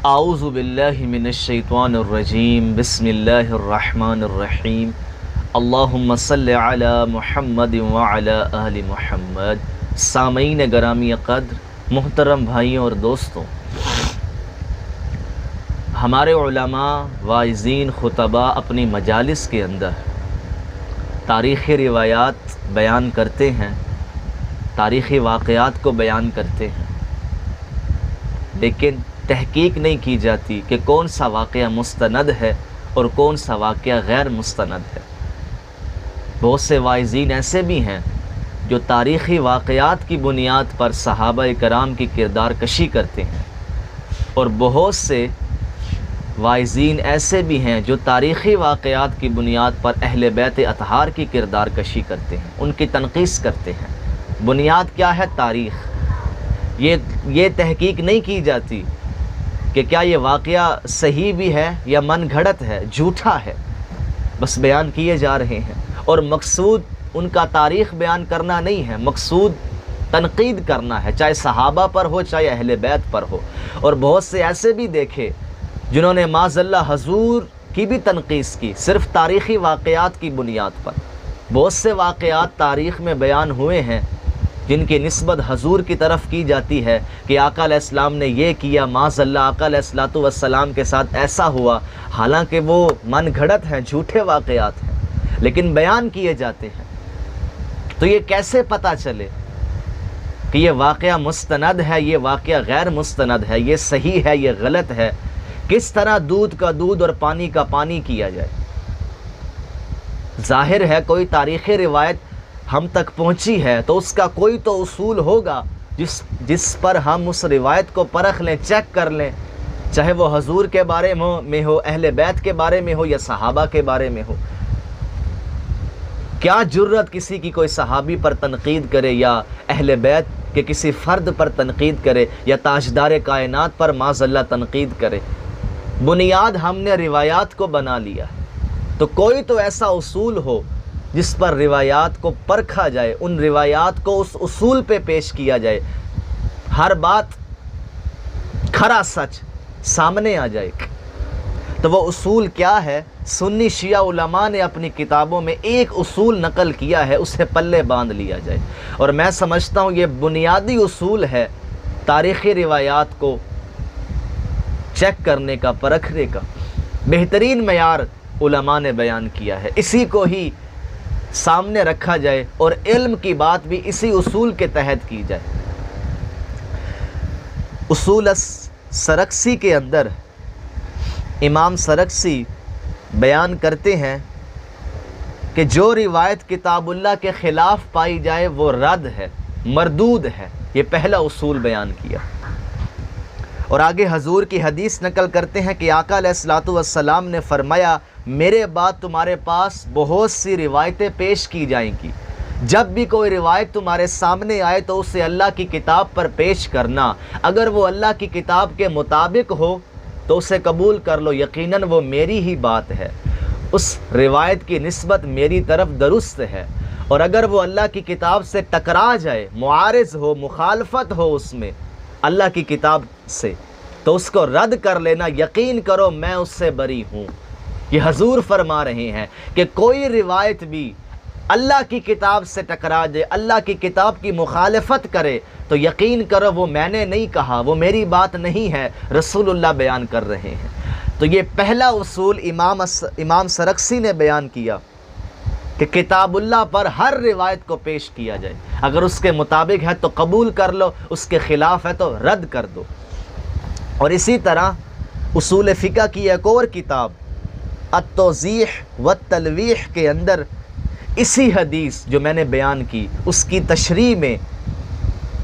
اعوذ باللہ من الشیطان الرجیم بسم اللہ الرحمن الرحیم اللہم صلی علی محمد وعلی آل محمد۔ سامعین گرامی قدر، محترم بھائیوں اور دوستوں، ہمارے علماء، واعظین، خطباء اپنی مجالس کے اندر تاریخی روایات بیان کرتے ہیں، تاریخی واقعات کو بیان کرتے ہیں، لیکن تحقیق نہیں کی جاتی کہ کون سا واقعہ مستند ہے اور کون سا واقعہ غیر مستند ہے۔ بہت سے واعظین ایسے بھی ہیں جو تاریخی واقعات کی بنیاد پر صحابہ کرام کی کردار کشی کرتے ہیں، اور بہت سے واعظین ایسے بھی ہیں جو تاریخی واقعات کی بنیاد پر اہل بیت اطہار کی کردار کشی کرتے ہیں، ان کی تنقیص کرتے ہیں۔ بنیاد کیا ہے؟ تاریخ۔ یہ تحقیق نہیں کی جاتی کہ کیا یہ واقعہ صحیح بھی ہے یا من گھڑت ہے، جھوٹا ہے، بس بیان کیے جا رہے ہیں، اور مقصود ان کا تاریخ بیان کرنا نہیں ہے، مقصود تنقید کرنا ہے، چاہے صحابہ پر ہو چاہے اہل بیت پر ہو۔ اور بہت سے ایسے بھی دیکھے جنہوں نے معاذ اللہ حضور کی بھی تنقیص کی، صرف تاریخی واقعات کی بنیاد پر۔ بہت سے واقعات تاریخ میں بیان ہوئے ہیں جن کی نسبت حضور کی طرف کی جاتی ہے کہ آقا علیہ السلام نے یہ کیا، معاذ اللہ آقا علیہ السلام کے ساتھ ایسا ہوا، حالانکہ وہ من گھڑت ہیں، جھوٹے واقعات ہیں، لیکن بیان کیے جاتے ہیں۔ تو یہ کیسے پتہ چلے کہ یہ واقعہ مستند ہے، یہ واقعہ غیر مستند ہے، یہ صحیح ہے، یہ غلط ہے؟ کس طرح دودھ کا دودھ اور پانی کا پانی کیا جائے؟ ظاہر ہے کوئی تاریخی روایت ہم تک پہنچی ہے تو اس کا کوئی تو اصول ہوگا جس پر ہم اس روایت کو پرکھ لیں، چیک کر لیں، چاہے وہ حضور کے بارے میں ہو، اہل بیت کے بارے میں ہو یا صحابہ کے بارے میں ہو۔ کیا جرت کسی کی کوئی صحابی پر تنقید کرے یا اہل بیت کے کسی فرد پر تنقید کرے یا تاجدار کائنات پر معاذ اللہ تنقید کرے؟ بنیاد ہم نے روایات کو بنا لیا ہے، تو کوئی تو ایسا اصول ہو جس پر روایات کو پرکھا جائے، ان روایات کو اس اصول پہ پیش کیا جائے، ہر بات کھرا سچ سامنے آ جائے۔ تو وہ اصول کیا ہے؟ سنی شیعہ علماء نے اپنی کتابوں میں ایک اصول نقل کیا ہے، اسے پلے باندھ لیا جائے، اور میں سمجھتا ہوں یہ بنیادی اصول ہے تاریخی روایات کو چیک کرنے کا، پرکھنے کا۔ بہترین معیار علماء نے بیان کیا ہے، اسی کو ہی سامنے رکھا جائے اور علم کی بات بھی اسی اصول کے تحت کی جائے۔ اصول سرکسی کے اندر امام سرکسی بیان کرتے ہیں کہ جو روایت کتاب اللہ کے خلاف پائی جائے وہ رد ہے، مردود ہے۔ یہ پہلا اصول بیان کیا، اور آگے حضور کی حدیث نقل کرتے ہیں کہ آقا علیہ السلام نے فرمایا، میرے بعد تمہارے پاس بہت سی روایتیں پیش کی جائیں گی، جب بھی کوئی روایت تمہارے سامنے آئے تو اسے اللہ کی کتاب پر پیش کرنا، اگر وہ اللہ کی کتاب کے مطابق ہو تو اسے قبول کر لو، یقیناً وہ میری ہی بات ہے، اس روایت کی نسبت میری طرف درست ہے، اور اگر وہ اللہ کی کتاب سے ٹکرا جائے، معارض ہو، مخالفت ہو اس میں اللہ کی کتاب سے، تو اس کو رد کر لینا، یقین کرو میں اس سے بری ہوں۔ یہ حضور فرما رہے ہیں کہ کوئی روایت بھی اللہ کی کتاب سے ٹکرا جائے، اللہ کی کتاب کی مخالفت کرے، تو یقین کرو وہ میں نے نہیں کہا، وہ میری بات نہیں ہے، رسول اللہ بیان کر رہے ہیں۔ تو یہ پہلا اصول امام سرکسی نے بیان کیا کہ کتاب اللہ پر ہر روایت کو پیش کیا جائے، اگر اس کے مطابق ہے تو قبول کر لو، اس کے خلاف ہے تو رد کر دو۔ اور اسی طرح اصول فقہ کی ایک اور کتاب التوضیح والتلویح کے اندر اسی حدیث جو میں نے بیان کی اس کی تشریح میں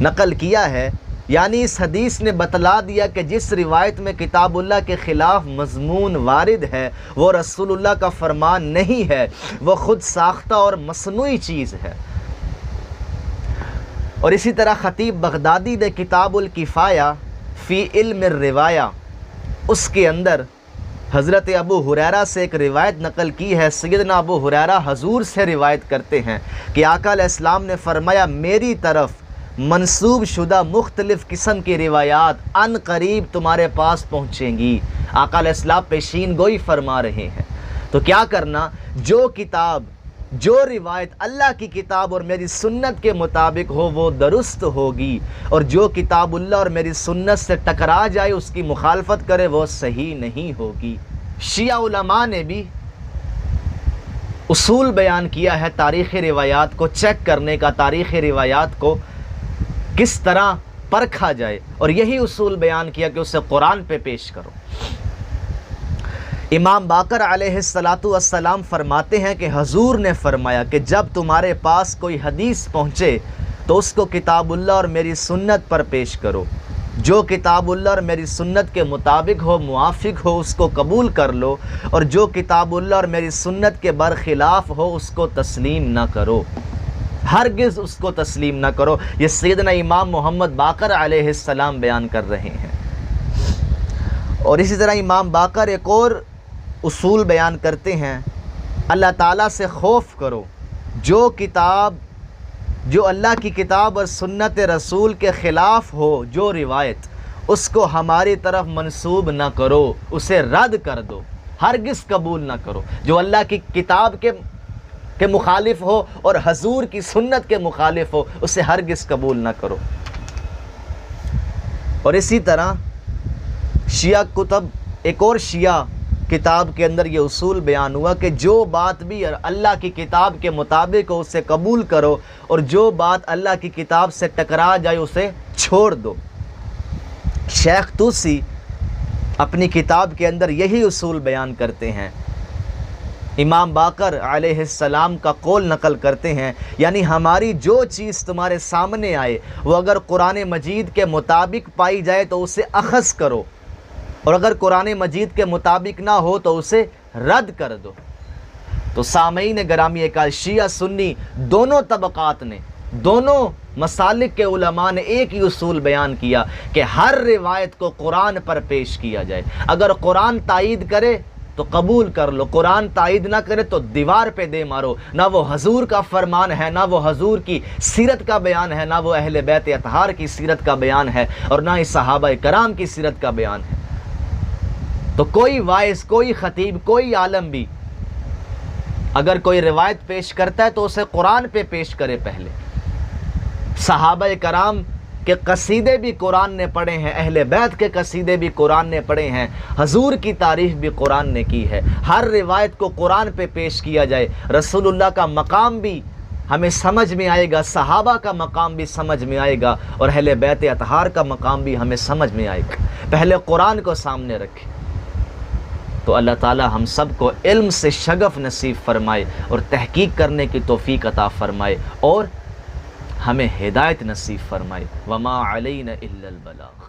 نقل کیا ہے، یعنی اس حدیث نے بتلا دیا کہ جس روایت میں کتاب اللہ کے خلاف مضمون وارد ہے وہ رسول اللہ کا فرمان نہیں ہے، وہ خود ساختہ اور مصنوعی چیز ہے۔ اور اسی طرح خطیب بغدادی نے کتاب الکفایہ فی علم الروایہ، اس کے اندر حضرت ابو ہریرہ سے ایک روایت نقل کی ہے۔ سیدنا ابو ہریرہ حضور سے روایت کرتے ہیں کہ آقا علیہ السلام نے فرمایا، میری طرف منسوب شدہ مختلف قسم کی روایات ان قریب تمہارے پاس پہنچیں گی۔ آقا علیہ السلام پیشین گوئی فرما رہے ہیں۔ تو کیا کرنا، جو کتاب، جو روایت اللہ کی کتاب اور میری سنت کے مطابق ہو وہ درست ہوگی، اور جو کتاب اللہ اور میری سنت سے ٹکرا جائے، اس کی مخالفت کرے، وہ صحیح نہیں ہوگی۔ شیعہ علماء نے بھی اصول بیان کیا ہے تاریخی روایات کو چیک کرنے کا، تاریخی روایات کو کس طرح پرکھا جائے، اور یہی اصول بیان کیا کہ اسے قرآن پہ پیش کرو۔ امام باقر علیہ السلام فرماتے ہیں کہ حضور نے فرمایا کہ جب تمہارے پاس کوئی حدیث پہنچے تو اس کو کتاب اللہ اور میری سنت پر پیش کرو، جو کتاب اللہ اور میری سنت کے مطابق ہو، موافق ہو، اس کو قبول کر لو، اور جو کتاب اللہ اور میری سنت کے برخلاف ہو اس کو تسلیم نہ کرو، ہرگز اس کو تسلیم نہ کرو۔ یہ سیدنا امام محمد باقر علیہ السلام بیان کر رہے ہیں۔ اور اسی طرح امام باقر ایک اور اصول بیان کرتے ہیں، اللہ تعالیٰ سے خوف کرو، جو کتاب، جو اللہ کی کتاب اور سنت رسول کے خلاف ہو، جو روایت، اس کو ہماری طرف منسوب نہ کرو، اسے رد کر دو، ہرگز قبول نہ کرو۔ جو اللہ کی کتاب کے مخالف ہو اور حضور کی سنت کے مخالف ہو، اسے ہرگز قبول نہ کرو۔ اور اسی طرح شیعہ کتب، ایک اور شیعہ کتاب کے اندر یہ اصول بیان ہوا کہ جو بات بھی اللہ کی کتاب کے مطابق ہو اسے قبول کرو، اور جو بات اللہ کی کتاب سے ٹکرا جائے اسے چھوڑ دو۔ شیخ طوسی اپنی کتاب کے اندر یہی اصول بیان کرتے ہیں۔ امام باقر علیہ السلام کا قول نقل کرتے ہیں، یعنی ہماری جو چیز تمہارے سامنے آئے وہ اگر قرآن مجید کے مطابق پائی جائے تو اسے اخذ کرو، اور اگر قرآن مجید کے مطابق نہ ہو تو اسے رد کر دو۔ تو سامعین گرامی، ایک شیعہ سنی دونوں طبقات نے، دونوں مسالک کے علماء نے ایک ہی اصول بیان کیا کہ ہر روایت کو قرآن پر پیش کیا جائے۔ اگر قرآن تائید کرے تو قبول کر لو، قرآن تائید نہ کرے تو دیوار پہ دے مارو۔ نہ وہ حضور کا فرمان ہے، نہ وہ حضور کی سیرت کا بیان ہے، نہ وہ اہل بیت اطہار کی سیرت کا بیان ہے، اور نہ ہی صحابہ کرام کی سیرت کا بیان ہے۔ تو کوئی واعظ، کوئی خطیب، کوئی عالم بھی اگر کوئی روایت پیش کرتا ہے تو اسے قرآن پہ پیش کرے پہلے۔ صحابہ کرام کے قصیدے بھی قرآن نے پڑھے ہیں، اہل بیت کے قصیدے بھی قرآن نے پڑھے ہیں، حضور کی تعریف بھی قرآن نے کی ہے۔ ہر روایت کو قرآن پہ پیش کیا جائے، رسول اللہ کا مقام بھی ہمیں سمجھ میں آئے گا، صحابہ کا مقام بھی سمجھ میں آئے گا، اور اہل بیت اطہار کا مقام بھی ہمیں سمجھ میں آئے گا۔ پہلے قرآن کو سامنے رکھیں۔ تو اللہ تعالی ہم سب کو علم سے شغف نصیب فرمائے، اور تحقیق کرنے کی توفیق عطا فرمائے، اور ہمیں ہدایت نصیب فرمائے۔ وما علینا الا البلاغ۔